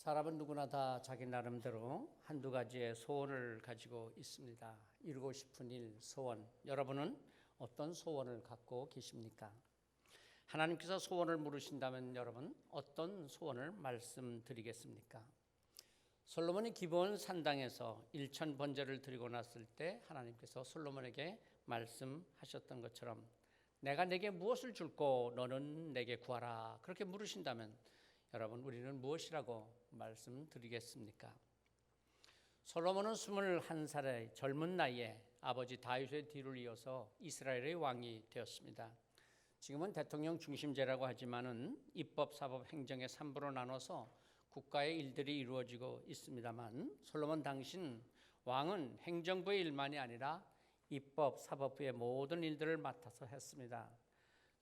사람은 누구나 다 자기 나름대로 한두 가지의 소원을 가지고 있습니다. 이루고 싶은 일, 소원. 여러분은 어떤 소원을 갖고 계십니까? 하나님께서 소원을 물으신다면 여러분 어떤 소원을 말씀드리겠습니까? 솔로몬이 기브온 산당에서 1000번제를 드리고 났을 때 하나님께서 솔로몬에게 말씀하셨던 것처럼 내가 내게 무엇을 줄고 너는 내게 구하라 그렇게 물으신다면 여러분 우리는 무엇이라고 말씀드리겠습니까? 솔로몬은 21살의 젊은 나이에 아버지 다윗의 뒤를 이어서 이스라엘의 왕이 되었습니다. 지금은 대통령 중심제라고 하지만은 입법, 사법, 행정의 3부로 나눠서 국가의 일들이 이루어지고 있습니다만 솔로몬 당신 왕은 행정부의 일만이 아니라 입법, 사법부의 모든 일들을 맡아서 했습니다.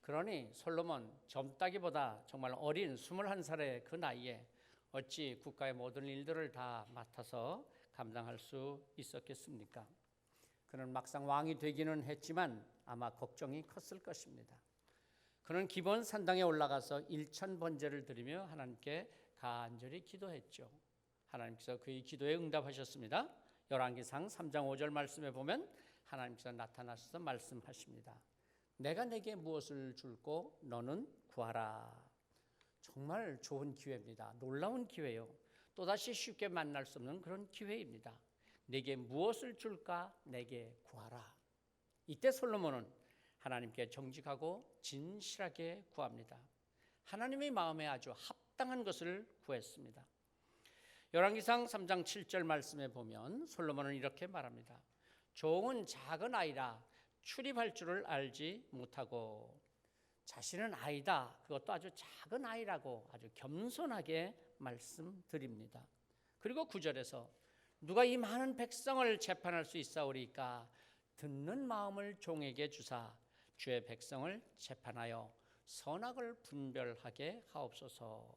그러니 솔로몬 젊다기보다 정말 어린 21살의 그 나이에 어찌 국가의 모든 일들을 다 맡아서 감당할 수 있었겠습니까? 그는 막상 왕이 되기는 했지만 아마 걱정이 컸을 것입니다. 그는 기브온 산당에 올라가서 1000번제를 드리며 하나님께 간절히 기도했죠. 하나님께서 그의 기도에 응답하셨습니다. 열왕기상 3장 5절 말씀에 보면 하나님께서 나타나셔서 말씀하십니다. 내가 내게 무엇을 줄고 너는 구하라. 정말 좋은 기회입니다. 놀라운 기회요. 또다시 쉽게 만날 수 없는 그런 기회입니다. 내게 무엇을 줄까? 내게 구하라. 이때 솔로몬은 하나님께 정직하고 진실하게 구합니다. 하나님의 마음에 아주 합당한 것을 구했습니다. 열왕기상 3장 7절 말씀에 보면 솔로몬은 이렇게 말합니다. 종은 작은 아이라 출입할 줄을 알지 못하고 자신은 아이다. 그것도 아주 작은 아이라고 아주 겸손하게 말씀드립니다. 그리고 9절에서 누가 이 많은 백성을 재판할 수 있사오리까 듣는 마음을 종에게 주사 주의 백성을 재판하여 선악을 분별하게 하옵소서.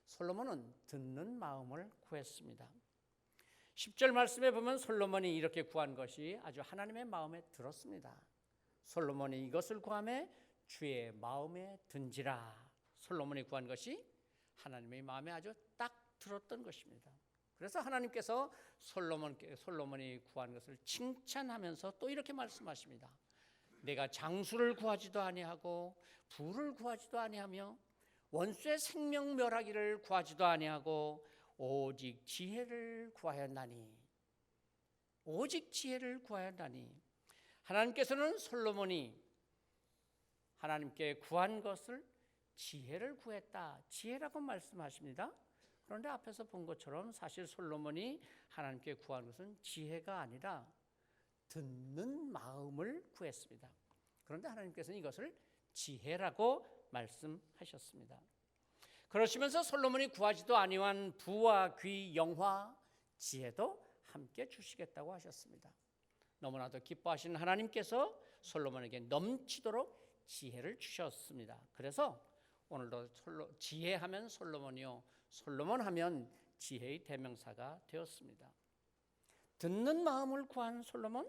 솔로몬은 듣는 마음을 구했습니다. 10절 말씀에 보면 솔로몬이 이렇게 구한 것이 아주 하나님의 마음에 들었습니다. 솔로몬이 이것을 구하매 주의 마음에 든지라. 솔로몬이 구한 것이 하나님의 마음에 아주 딱 들었던 것입니다. 그래서 하나님께서 솔로몬이 구한 것을 칭찬하면서 또 이렇게 말씀하십니다. 내가 장수를 구하지도 아니하고 부를 구하지도 아니하며 원수의 생명 멸하기를 구하지도 아니하고 오직 지혜를 구하였나니. 오직 지혜를 구하였나니. 하나님께서는 솔로몬이 하나님께 구한 것을 지혜를 구했다. 지혜라고 말씀하십니다. 그런데 앞에서 본 것처럼 사실 솔로몬이 하나님께 구한 것은 지혜가 아니라 듣는 마음을 구했습니다. 그런데 하나님께서는 이것을 지혜라고 말씀하셨습니다. 그러시면서 솔로몬이 구하지도 아니한 부와 귀, 영화, 지혜도 함께 주시겠다고 하셨습니다. 너무나도 기뻐하시는 하나님께서 솔로몬에게 넘치도록 지혜를 주셨습니다. 그래서 오늘도 지혜하면 솔로몬이요, 솔로몬하면 지혜의 대명사가 되었습니다. 듣는 마음을 구한 솔로몬,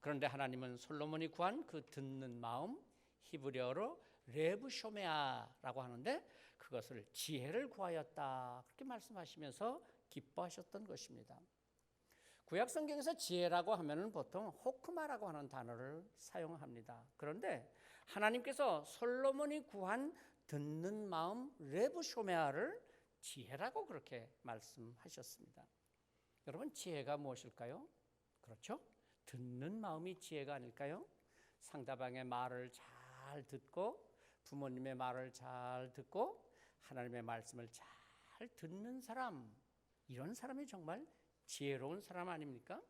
그런데 하나님은 솔로몬이 구한 그 듣는 마음, 히브리어로 레브쇼메아라고 하는데 그것을 지혜를 구하였다 그렇게 말씀하시면서 기뻐하셨던 것입니다. 구약 성경에서 지혜라고 하면은 보통 호크마라고 하는 단어를 사용합니다. 그런데 하나님께서 솔로몬이 구한 듣는 마음 레브쇼메아를 지혜라고 그렇게 말씀하셨습니다. 여러분 지혜가 무엇일까요? 그렇죠? 듣는 마음이 지혜가 아닐까요? 상대방의 말을 잘 듣고 부모님의 말을 잘 듣고 하나님의 말씀을 잘 듣는 사람, 이런 사람이 정말 지혜로운 사람 아닙니까?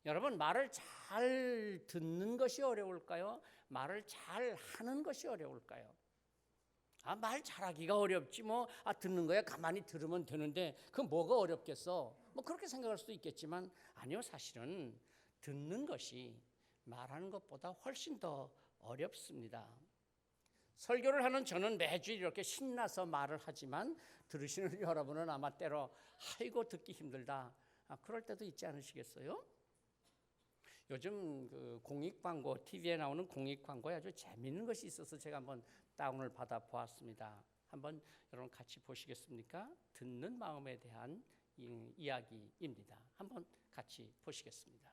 여러분 말을 잘 듣는 것이 어려울까요? 말을 잘 하는 것이 어려울까요? 말 잘하기가 어렵지 듣는 거야 가만히 들으면 되는데 그 뭐가 어렵겠어? 그렇게 생각할 수도 있겠지만 아니요, 사실은 듣는 것이 말하는 것보다 훨씬 더 어렵습니다. 설교를 하는 저는 매주 이렇게 신나서 말을 하지만 들으시는 여러분은 아마 때로 아이고 듣기 힘들다 그럴 때도 있지 않으시겠어요? 요즘 그 공익 광고, TV에 나오는 공익 광고에 아주 재미있는 것이 있어서 제가 한번 다운을 받아 보았습니다. 한번 여러분 같이 보시겠습니까? 듣는 마음에 대한 이야기입니다. 한번 같이 보시겠습니다.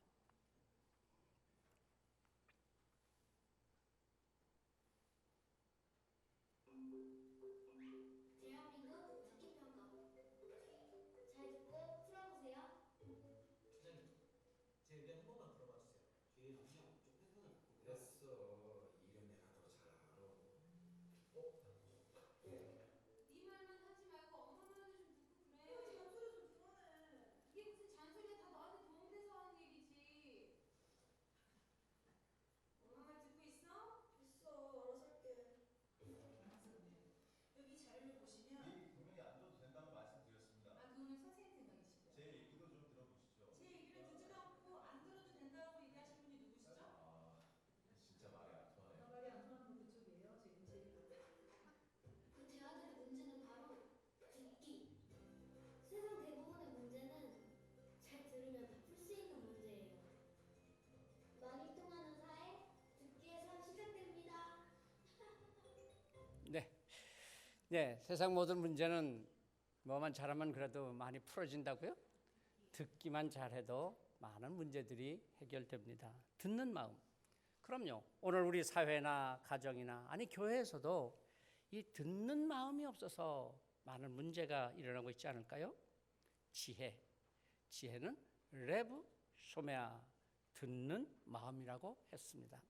대한민국 듣기평가. 잘 듣고 풀어보세요. 부장님, 제 의견 한 번만 들어봐 주세요. 뒤에 그냥 좀 패턴을 바꾸고 됐어. 이름 내가 더 잘 알아. 네 말만 하지 말고 엄마 말도 좀 듣고 그래. 잔소리 좀 그만해. 이게 무슨 잔소리야? 다 너한테 도움돼서 하는 얘기지. 엄마 말 듣고 있어? 됐어, 알아서 할게. 여기 자료를 보시면 이 분명히 안 줘도 된다고 말씀드렸습니다. 아 그거는 선생님 생각이시고요. 제 얘기도 좀 들어보시죠. 제 얘기를 듣지도 않고 안 들어도 된다고 얘기하신 분이 누구시죠? 진짜 말이 안 통하네요. 말이 안 통하는 거 그쪽이에요. 지금 제 얘기. 그 대화들의 문제는 바로 듣기. 세상 대부분의 문제는 잘 들으면 다 풀 수 있는 문제예요. 말이 통하는 사회, 듣기에서 시작됩니다. 네, 세상 모든 문제는 뭐만 잘하면 그래도 많이 풀어진다고요? 듣기만 잘해도 많은 문제들이 해결됩니다. 듣는 마음. 그럼요. 오늘 우리 사회나 가정이나 아니 교회에서도 이 듣는 마음이 없어서 많은 문제가 일어나고 있지 않을까요? 지혜는 레브 소메아, 듣는 마음이라고 했습니다.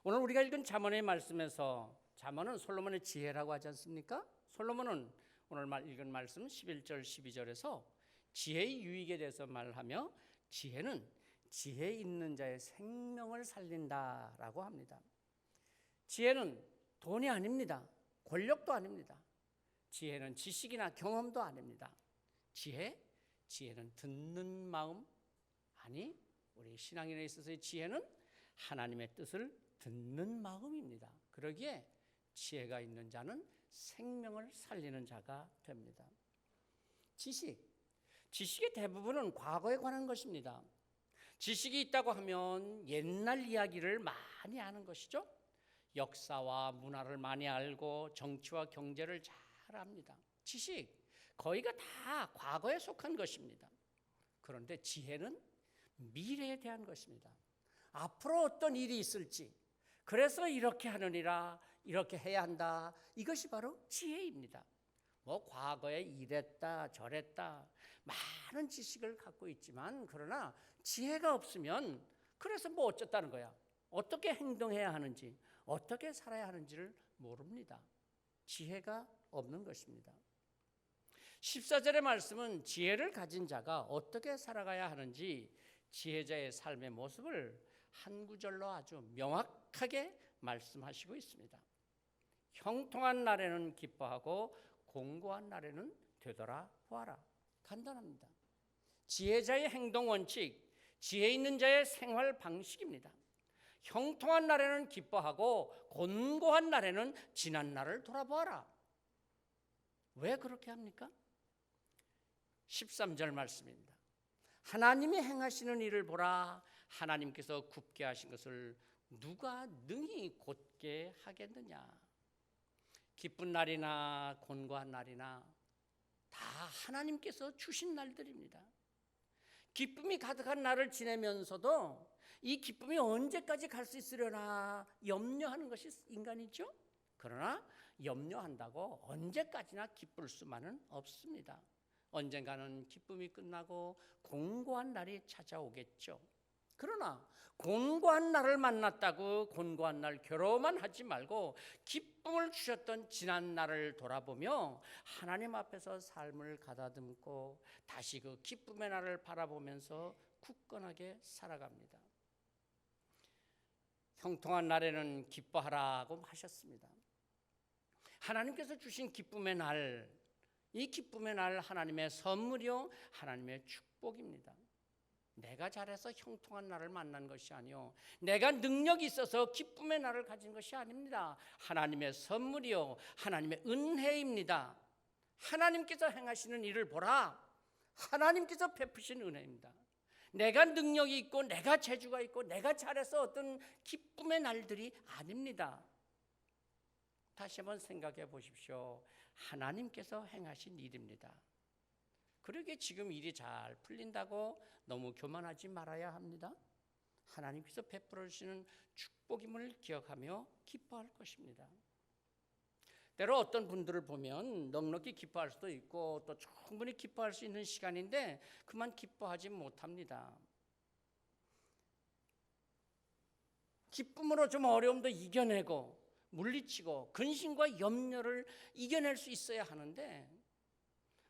오늘 우리가 읽은 잠언의 말씀에서 잠언은 솔로몬의 지혜라고 하지 않습니까? 솔로몬은 오늘 읽은 말씀 11절 12절에서 지혜의 유익에 대해서 말하며 지혜는 지혜 있는 자의 생명을 살린다라고 합니다. 지혜는 돈이 아닙니다. 권력도 아닙니다. 지혜는 지식이나 경험도 아닙니다. 지혜는 듣는 마음, 아니 우리 신앙인에 있어서의 지혜는 하나님의 뜻을 듣는 마음입니다. 그러기에 지혜가 있는 자는 생명을 살리는 자가 됩니다. 지식의 대부분은 과거에 관한 것입니다. 지식이 있다고 하면 옛날 이야기를 많이 아는 것이죠. 역사와 문화를 많이 알고 정치와 경제를 잘 압니다. 지식, 거의가 다 과거에 속한 것입니다. 그런데 지혜는 미래에 대한 것입니다. 앞으로 어떤 일이 있을지, 그래서 이렇게 하느니라, 이렇게 해야 한다. 이것이 바로 지혜입니다. 과거에 이랬다 저랬다 많은 지식을 갖고 있지만 그러나 지혜가 없으면 그래서 어쩌다는 거야. 어떻게 행동해야 하는지, 어떻게 살아야 하는지를 모릅니다. 지혜가 없는 것입니다. 14절의 말씀은 지혜를 가진 자가 어떻게 살아가야 하는지 지혜자의 삶의 모습을 한 구절로 아주 명확하게 말씀하시고 있습니다. 형통한 날에는 기뻐하고 공고한 날에는 되돌아보아라. 간단합니다. 지혜자의 행동 원칙, 지혜 있는 자의 생활 방식입니다. 형통한 날에는 기뻐하고 곤고한 날에는 지난 날을 돌아보아라. 왜 그렇게 합니까? 13절 말씀입니다. 하나님이 행하시는 일을 보라. 하나님께서 굽게 하신 것을 누가 능히 곧게 하겠느냐. 기쁜 날이나 곤고한 날이나 다 하나님께서 주신 날들입니다. 기쁨이 가득한 날을 지내면서도 이 기쁨이 언제까지 갈 수 있으려나 염려하는 것이 인간이죠. 그러나 염려한다고 언제까지나 기쁠 수만은 없습니다. 언젠가는 기쁨이 끝나고 곤고한 날이 찾아오겠죠. 그러나 곤고한 날을 만났다고 곤고한 날 괴로워만 하지 말고 기쁨을 주셨던 지난 날을 돌아보며 하나님 앞에서 삶을 가다듬고 다시 그 기쁨의 날을 바라보면서 굳건하게 살아갑니다. 형통한 날에는 기뻐하라고 하셨습니다. 하나님께서 주신 기쁨의 날, 이 기쁨의 날 하나님의 선물이요 하나님의 축복입니다. 내가 잘해서 형통한 날을 만난 것이 아니요 내가 능력이 있어서 기쁨의 날을 가진 것이 아닙니다. 하나님의 선물이요 하나님의 은혜입니다. 하나님께서 행하시는 일을 보라. 하나님께서 베푸신 은혜입니다. 내가 능력이 있고 내가 재주가 있고 내가 잘해서 어떤 기쁨의 날들이 아닙니다. 다시 한번 생각해 보십시오. 하나님께서 행하신 일입니다. 그러게 지금 일이 잘 풀린다고 너무 교만하지 말아야 합니다. 하나님께서 베풀어 주시는 축복임을 기억하며 기뻐할 것입니다. 때로 어떤 분들을 보면 넉넉히 기뻐할 수도 있고 또 충분히 기뻐할 수 있는 시간인데 그만 기뻐하지 못합니다. 기쁨으로 좀 어려움도 이겨내고 물리치고 근심과 염려를 이겨낼 수 있어야 하는데,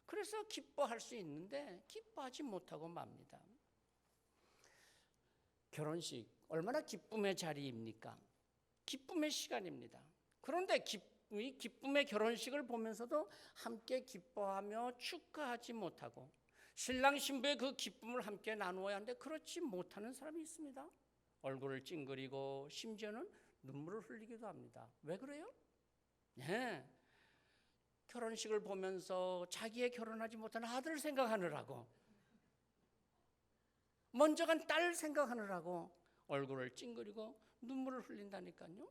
그래서 기뻐할 수 있는데 기뻐하지 못하고 맙니다. 결혼식 얼마나 기쁨의 자리입니까? 기쁨의 시간입니다. 그런데 기쁨의 결혼식을 보면서도 함께 기뻐하며 축하하지 못하고 신랑 신부의 그 기쁨을 함께 나누어야 하는데 그렇지 못하는 사람이 있습니다. 얼굴을 찡그리고 심지어는 눈물을 흘리기도 합니다. 왜 그래요? 네, 결혼식을 보면서 자기의 결혼하지 못한 아들 생각하느라고, 먼저 간 딸 생각하느라고 얼굴을 찡그리고 눈물을 흘린다니까요.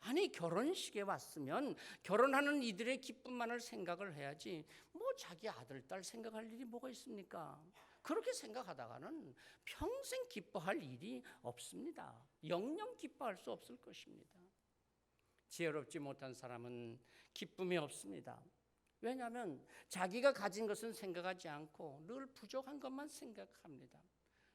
아니, 결혼식에 왔으면 결혼하는 이들의 기쁨만을 생각을 해야지 뭐 자기 아들 딸 생각할 일이 뭐가 있습니까? 그렇게 생각하다가는 평생 기뻐할 일이 없습니다. 영영 기뻐할 수 없을 것입니다. 지혜롭지 못한 사람은 기쁨이 없습니다. 왜냐하면 자기가 가진 것은 생각하지 않고 늘 부족한 것만 생각합니다.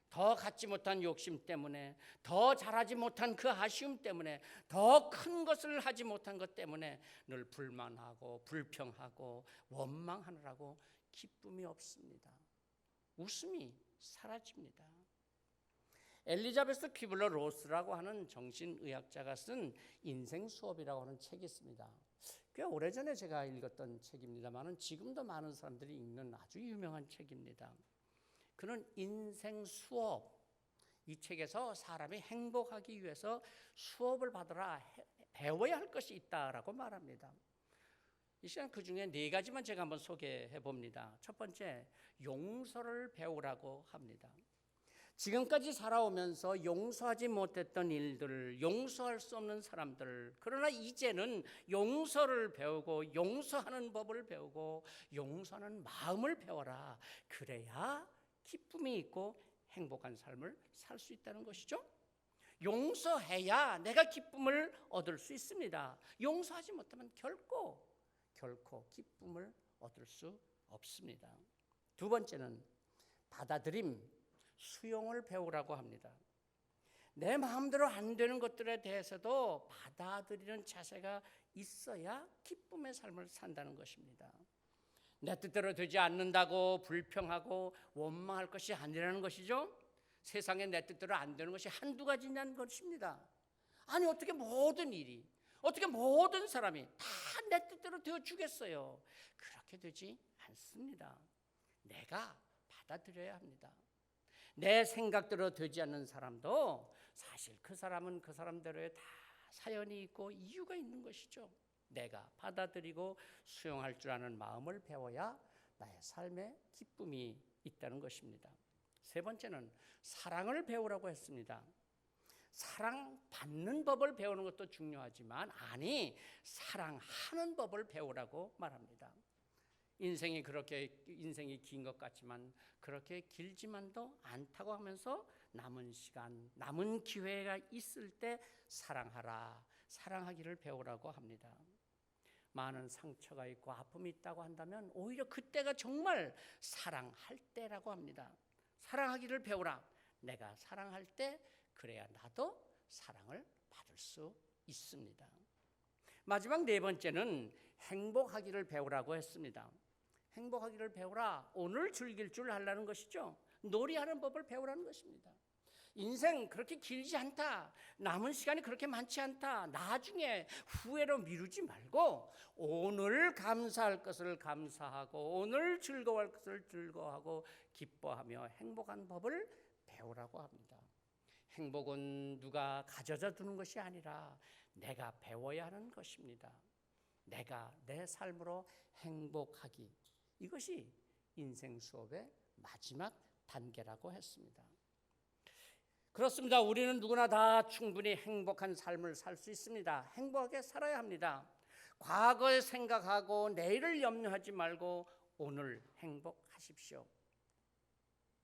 더 갖지 못한 욕심 때문에, 더 잘하지 못한 그 아쉬움 때문에, 더 큰 것을 하지 못한 것 때문에 늘 불만하고 불평하고 원망하느라고 기쁨이 없습니다. 웃음이 사라집니다. 엘리자베스 퀴블러 로스라고 하는 정신의학자가 쓴 인생 수업이라고 하는 책이 있습니다. 꽤 오래전에 제가 읽었던 책입니다만 지금도 많은 사람들이 읽는 아주 유명한 책입니다. 그는 인생 수업, 이 책에서 사람이 행복하기 위해서 수업을 받으라, 배워야 할 것이 있다라고 말합니다. 이 시간 그 중에 4가지만 제가 한번 소개해 봅니다. 첫 번째, 용서를 배우라고 합니다. 지금까지 살아오면서 용서하지 못했던 일들, 용서할 수 없는 사람들, 그러나 이제는 용서를 배우고 용서하는 법을 배우고 용서하는 마음을 배워라. 그래야 기쁨이 있고 행복한 삶을 살 수 있다는 것이죠. 용서해야 내가 기쁨을 얻을 수 있습니다. 용서하지 못하면 결코 기쁨을 얻을 수 없습니다. 두 번째는 받아들임, 수용을 배우라고 합니다. 내 마음대로 안 되는 것들에 대해서도 받아들이는 자세가 있어야 기쁨의 삶을 산다는 것입니다. 내 뜻대로 되지 않는다고 불평하고 원망할 것이 아니라는 것이죠. 세상에 내 뜻대로 안 되는 것이 한두 가지냐는 것입니다. 아니, 어떻게 모든 일이, 어떻게 모든 사람이 다 내 뜻대로 되어주겠어요? 그렇게 되지 않습니다. 내가 받아들여야 합니다. 내 생각대로 되지 않는 사람도 사실 그 사람은 그 사람대로의 다 사연이 있고 이유가 있는 것이죠. 내가 받아들이고 수용할 줄 아는 마음을 배워야 나의 삶에 기쁨이 있다는 것입니다. 세 번째는 사랑을 배우라고 했습니다. 사랑받는 법을 배우는 것도 중요하지만, 아니, 사랑하는 법을 배우라고 말합니다. 인생이 긴 것 같지만 그렇게 길지만도 않다고 하면서 남은 시간, 남은 기회가 있을 때 사랑하라, 사랑하기를 배우라고 합니다. 많은 상처가 있고 아픔이 있다고 한다면 오히려 그때가 정말 사랑할 때라고 합니다. 사랑하기를 배우라. 내가 사랑할 때 그래야 나도 사랑을 받을 수 있습니다. 마지막 4번째는 행복하기를 배우라고 했습니다. 행복하기를 배우라. 오늘 즐길 줄 알라는 것이죠. 놀이하는 법을 배우라는 것입니다. 인생 그렇게 길지 않다. 남은 시간이 그렇게 많지 않다. 나중에 후회로 미루지 말고 오늘 감사할 것을 감사하고 오늘 즐거워할 것을 즐거워하고 기뻐하며 행복한 법을 배우라고 합니다. 행복은 누가 가져다 주는 것이 아니라 내가 배워야 하는 것입니다. 내가 내 삶으로 행복하기. 이것이 인생 수업의 마지막 단계라고 했습니다. 그렇습니다. 우리는 누구나 다 충분히 행복한 삶을 살 수 있습니다. 행복하게 살아야 합니다. 과거에 생각하고 내일을 염려하지 말고 오늘 행복하십시오.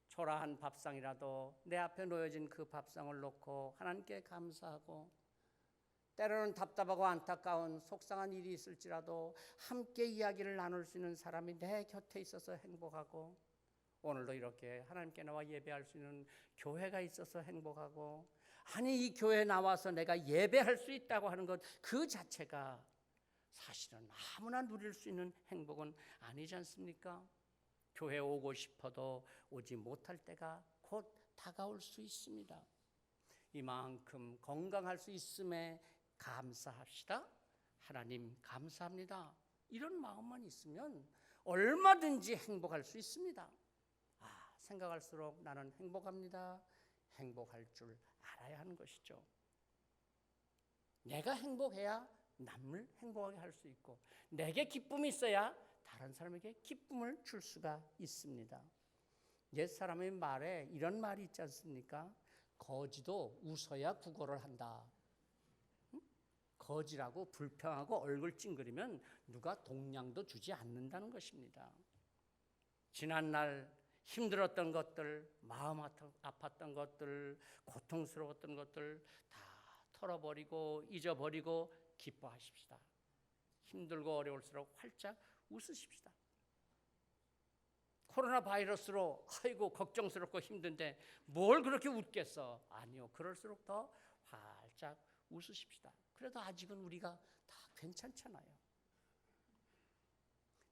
초라한 밥상이라도 내 앞에 놓여진 그 밥상을 놓고 하나님께 감사하고, 때로는 답답하고 안타까운 속상한 일이 있을지라도 함께 이야기를 나눌 수 있는 사람이 내 곁에 있어서 행복하고, 오늘도 이렇게 하나님께 나와 예배할 수 있는 교회가 있어서 행복하고, 아니 이 교회에 나와서 내가 예배할 수 있다고 하는 것 그 자체가 사실은 아무나 누릴 수 있는 행복은 아니지 않습니까? 교회 오고 싶어도 오지 못할 때가 곧 다가올 수 있습니다. 이만큼 건강할 수 있음에 감사합시다. 하나님 감사합니다. 이런 마음만 있으면 얼마든지 행복할 수 있습니다. 생각할수록 나는 행복합니다. 행복할 줄 알아야 하는 것이죠. 내가 행복해야 남을 행복하게 할 수 있고, 내게 기쁨이 있어야 다른 사람에게 기쁨을 줄 수가 있습니다. 옛사람의 말에 이런 말이 있지 않습니까? 거지도 웃어야 국어를 한다. 거지라고 불평하고 얼굴 찡그리면 누가 동냥도 주지 않는다는 것입니다. 지난날 힘들었던 것들, 마음 아팠던 것들, 고통스러웠던 것들 다 털어버리고 잊어버리고 기뻐하십시다. 힘들고 어려울수록 활짝 웃으십시다. 코로나 바이러스로 아이고 걱정스럽고 힘든데 뭘 그렇게 웃겠어? 아니요, 그럴수록 더 활짝 웃으십시다. 그래도 아직은 우리가 다 괜찮잖아요.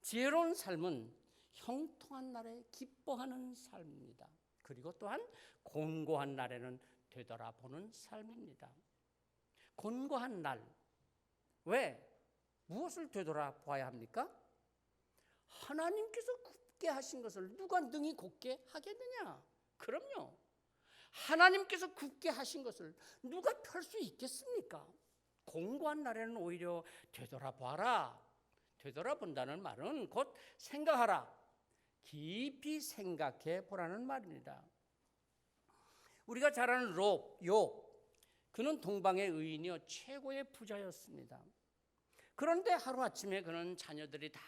지혜로운 삶은 형통한 날에 기뻐하는 삶입니다. 그리고 또한 곤고한 날에는 되돌아보는 삶입니다. 곤고한 날, 왜? 무엇을 되돌아봐야 합니까? 하나님께서 굳게 하신 것을 누가 능히 곧게 하겠느냐? 그럼요. 하나님께서 굳게 하신 것을 누가 펼 수 있겠습니까? 곤고한 날에는 오히려 되돌아봐라. 되돌아본다는 말은 곧 생각하라. 깊이 생각해 보라는 말입니다. 우리가 잘 아는 욥, 그는 동방의 의인이요 최고의 부자였습니다. 그런데 하루아침에 그는 자녀들이 다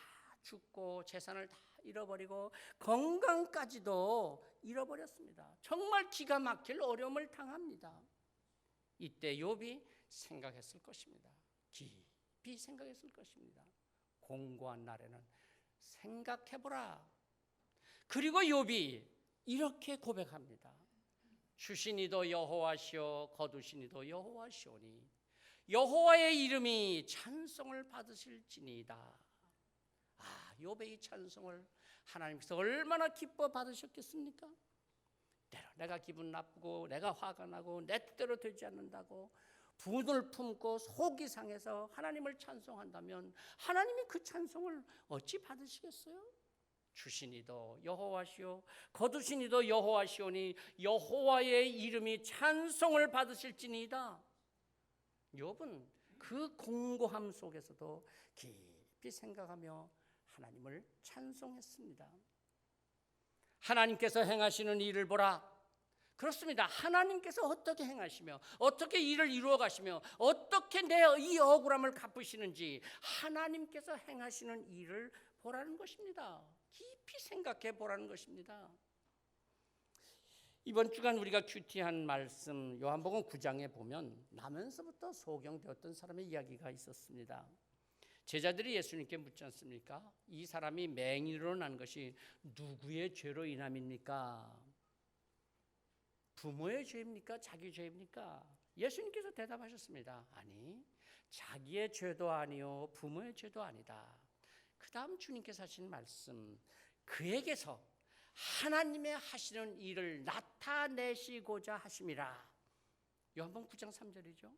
죽고 재산을 다 잃어버리고 건강까지도 잃어버렸습니다. 정말 기가 막힐 어려움을 당합니다. 이때 욥이 생각했을 것입니다. 깊이 생각했을 것입니다. 공고한 날에는 생각해보라. 그리고 욥이 이렇게 고백합니다. 주시니도 여호와시오 거두시니도 여호와시오니 여호와의 이름이 찬송을 받으실지니이다. 욥의 이 찬송을 하나님께서 얼마나 기뻐 받으셨겠습니까? 때로 내가 기분 나쁘고 내가 화가 나고 내 뜻대로 되지 않는다고 분을 품고 속이 상해서 하나님을 찬송한다면 하나님이 그 찬송을 어찌 받으시겠어요? 주시니도 여호와시오 거두시니도 여호와시오니 여호와의 이름이 찬송을 받으실지니이다. 욥은 그 공고함 속에서도 깊이 생각하며 하나님을 찬송했습니다. 하나님께서 행하시는 일을 보라. 그렇습니다. 하나님께서 어떻게 행하시며 어떻게 일을 이루어 가시며 어떻게 내 이 억울함을 갚으시는지 하나님께서 행하시는 일을 보라는 것입니다. 깊이 생각해 보라는 것입니다. 이번 주간 우리가 큐티한 말씀 요한복음 9장에 보면 나면서부터 소경되었던 사람의 이야기가 있었습니다. 제자들이 예수님께 묻지 않습니까? 이 사람이 맹인으로 난 것이 누구의 죄로 인함입니까? 부모의 죄입니까? 자기 죄입니까? 예수님께서 대답하셨습니다. 아니, 자기의 죄도 아니요 부모의 죄도 아니다. 그 다음 주님께서 하신 말씀, 그에게서 하나님의 하시는 일을 나타내시고자 하심이라. 요한복음 9장 3절이죠.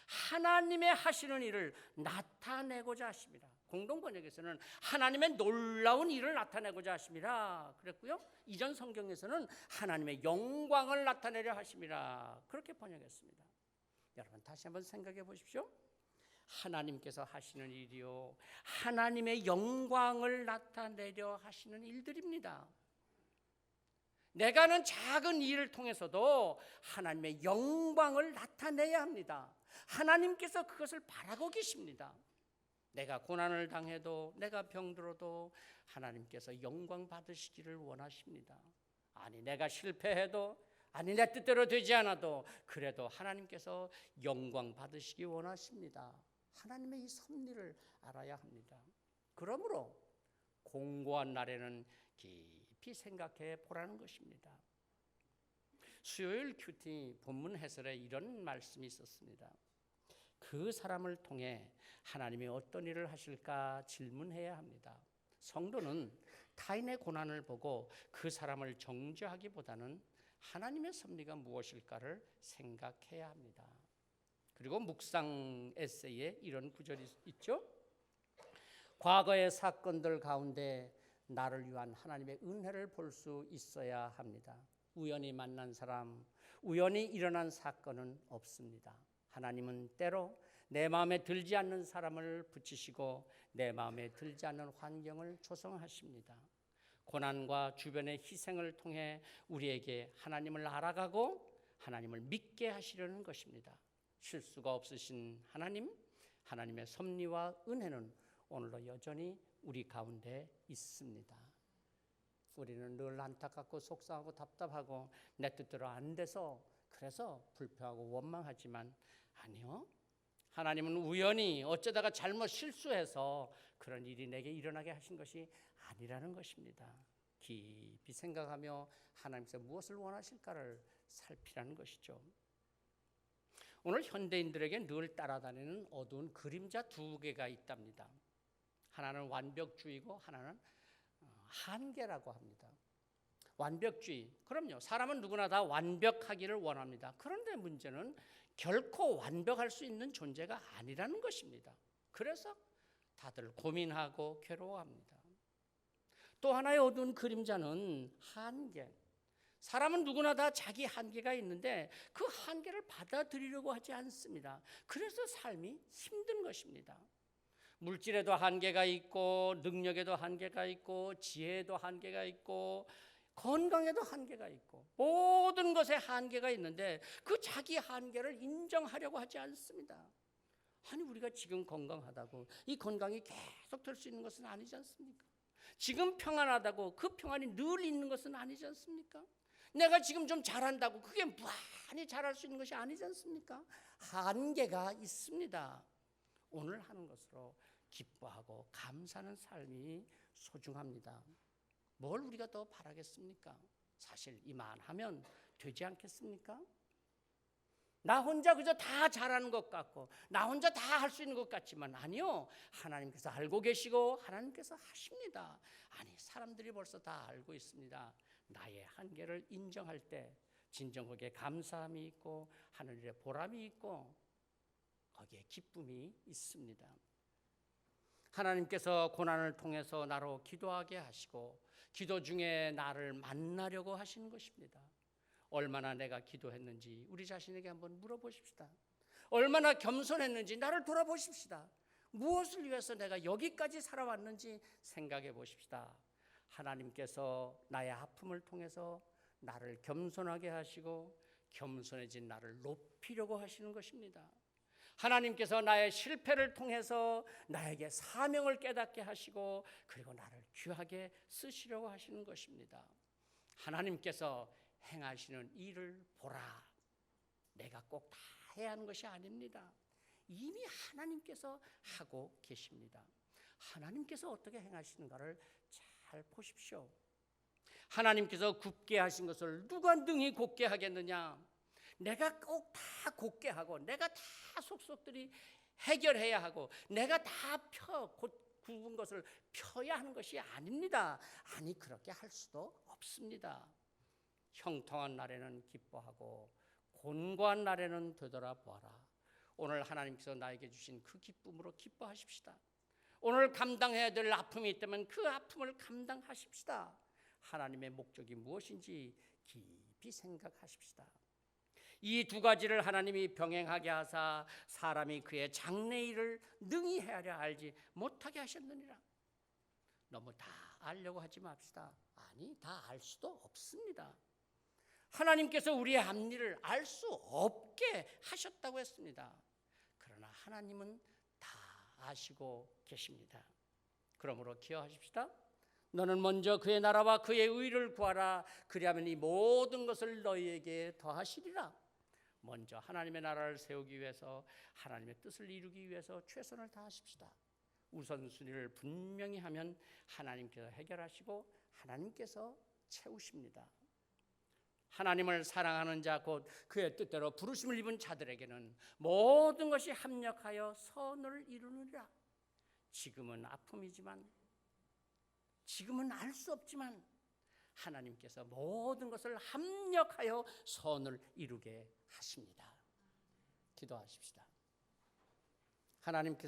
하나님의 하시는 일을 나타내고자 하심이라. 공동번역에서는 하나님의 놀라운 일을 나타내고자 하심이라 그랬고요. 이전 성경에서는 하나님의 영광을 나타내려 하심이라 그렇게 번역했습니다. 여러분 다시 한번 생각해 보십시오. 하나님께서 하시는 일이요 하나님의 영광을 나타내려 하시는 일들입니다. 내가 하는 작은 일을 통해서도 하나님의 영광을 나타내야 합니다. 하나님께서 그것을 바라고 계십니다. 내가 고난을 당해도 내가 병들어도 하나님께서 영광 받으시기를 원하십니다. 아니 내가 실패해도 아니 내 뜻대로 되지 않아도 그래도 하나님께서 영광 받으시기 원하십니다. 하나님의 이 섭리를 알아야 합니다. 그러므로 공고한 날에는 깊이 생각해 보라는 것입니다. 수요일 큐티 본문 해설에 이런 말씀이 있었습니다. 그 사람을 통해 하나님이 어떤 일을 하실까 질문해야 합니다. 성도는 타인의 고난을 보고 그 사람을 정죄하기보다는 하나님의 섭리가 무엇일까를 생각해야 합니다. 그리고 묵상 에세이에 이런 구절이 있죠. 과거의 사건들 가운데 나를 위한 하나님의 은혜를 볼 수 있어야 합니다. 우연히 만난 사람, 우연히 일어난 사건은 없습니다. 하나님은 때로 내 마음에 들지 않는 사람을 붙이시고 내 마음에 들지 않는 환경을 조성하십니다. 고난과 주변의 희생을 통해 우리에게 하나님을 알아가고 하나님을 믿게 하시려는 것입니다. 실수가 없으신 하나님, 하나님의 섭리와 은혜는 오늘도 여전히 우리 가운데 있습니다. 우리는 늘 안타깝고 속상하고 답답하고 내 뜻대로 안 돼서 그래서 불평하고 원망하지만 아니요. 하나님은 우연히 어쩌다가 잘못 실수해서 그런 일이 내게 일어나게 하신 것이 아니라는 것입니다. 깊이 생각하며 하나님께서 무엇을 원하실까를 살피라는 것이죠. 오늘 현대인들에게 늘 따라다니는 어두운 그림자 두 개가 있답니다. 하나는 완벽주의고 하나는 한계라고 합니다. 완벽주의. 그럼요. 사람은 누구나 다 완벽하기를 원합니다. 그런데 문제는 결코 완벽할 수 있는 존재가 아니라는 것입니다. 그래서 다들 고민하고 괴로워합니다. 또 하나의 어두운 그림자는 한계. 사람은 누구나 다 자기 한계가 있는데 그 한계를 받아들이려고 하지 않습니다. 그래서 삶이 힘든 것입니다. 물질에도 한계가 있고 능력에도 한계가 있고 지혜에도 한계가 있고 건강에도 한계가 있고 모든 것에 한계가 있는데 그 자기 한계를 인정하려고 하지 않습니다. 아니 우리가 지금 건강하다고 이 건강이 계속 될 수 있는 것은 아니지 않습니까? 지금 평안하다고 그 평안이 늘 있는 것은 아니지 않습니까? 내가 지금 좀 잘한다고 그게 무한히 잘할 수 있는 것이 아니지 않습니까? 한계가 있습니다. 오늘 하는 것으로 기뻐하고 감사하는 삶이 소중합니다. 뭘 우리가 더 바라겠습니까? 사실 이만하면 되지 않겠습니까? 나 혼자 그저 다 잘하는 것 같고 나 혼자 다 할 수 있는 것 같지만 아니요. 하나님께서 알고 계시고 하나님께서 하십니다. 아니 사람들이 벌써 다 알고 있습니다. 나의 한계를 인정할 때 진정 거기에 감사함이 있고 하늘의 보람이 있고 거기에 기쁨이 있습니다. 하나님께서 고난을 통해서 나로 기도하게 하시고 기도 중에 나를 만나려고 하시는 것입니다. 얼마나 내가 기도했는지 우리 자신에게 한번 물어보십시다. 얼마나 겸손했는지 나를 돌아보십시다. 무엇을 위해서 내가 여기까지 살아왔는지 생각해 보십시다. 하나님께서 나의 아픔을 통해서 나를 겸손하게 하시고 겸손해진 나를 높이려고 하시는 것입니다. 하나님께서 나의 실패를 통해서 나에게 사명을 깨닫게 하시고 그리고 나를 귀하게 쓰시려고 하시는 것입니다. 하나님께서 행하시는 일을 보라. 내가 꼭 다 해야 하는 것이 아닙니다. 이미 하나님께서 하고 계십니다. 하나님께서 어떻게 행하시는가를 잘 보십시오. 하나님께서 굽게 하신 것을 누가 능히 곱게 하겠느냐? 내가 꼭 다 곱게 하고 내가 다 속속들이 해결해야 하고 내가 다 굽은 것을 펴야 하는 것이 아닙니다. 아니 그렇게 할 수도 없습니다. 형통한 날에는 기뻐하고 곤고한 날에는 되돌아보아라. 오늘 하나님께서 나에게 주신 그 기쁨으로 기뻐하십시다. 오늘 감당해야 될 아픔이 있다면 그 아픔을 감당하십시다. 하나님의 목적이 무엇인지 깊이 생각하십시다. 이 두 가지를 하나님이 병행하게 하사 사람이 그의 장래일을 능히 헤아려 알지 못하게 하셨느니라. 너무 다 알려고 하지 맙시다. 아니 다 알 수도 없습니다. 하나님께서 우리의 앞일을 알 수 없게 하셨다고 했습니다. 그러나 하나님은 다 아시고 계십니다. 그러므로 기억하십시다. 너는 먼저 그의 나라와 그의 의를 구하라. 그리하면 이 모든 것을 너희에게 더하시리라. 먼저 하나님의 나라를 세우기 위해서, 하나님의 뜻을 이루기 위해서 최선을 다하십시다. 우선순위를 분명히 하면 하나님께서 해결하시고 하나님께서 채우십니다. 하나님을 사랑하는 자, 곧 그의 뜻대로 부르심을 입은 자들에게는 모든 것이 합력하여 선을 이루느니라. 지금은 아픔이지만, 지금은 알 수 없지만 하나님께서 모든 것을 합력하여 선을 이루게 하십니다. 기도하십시다. 하나님께서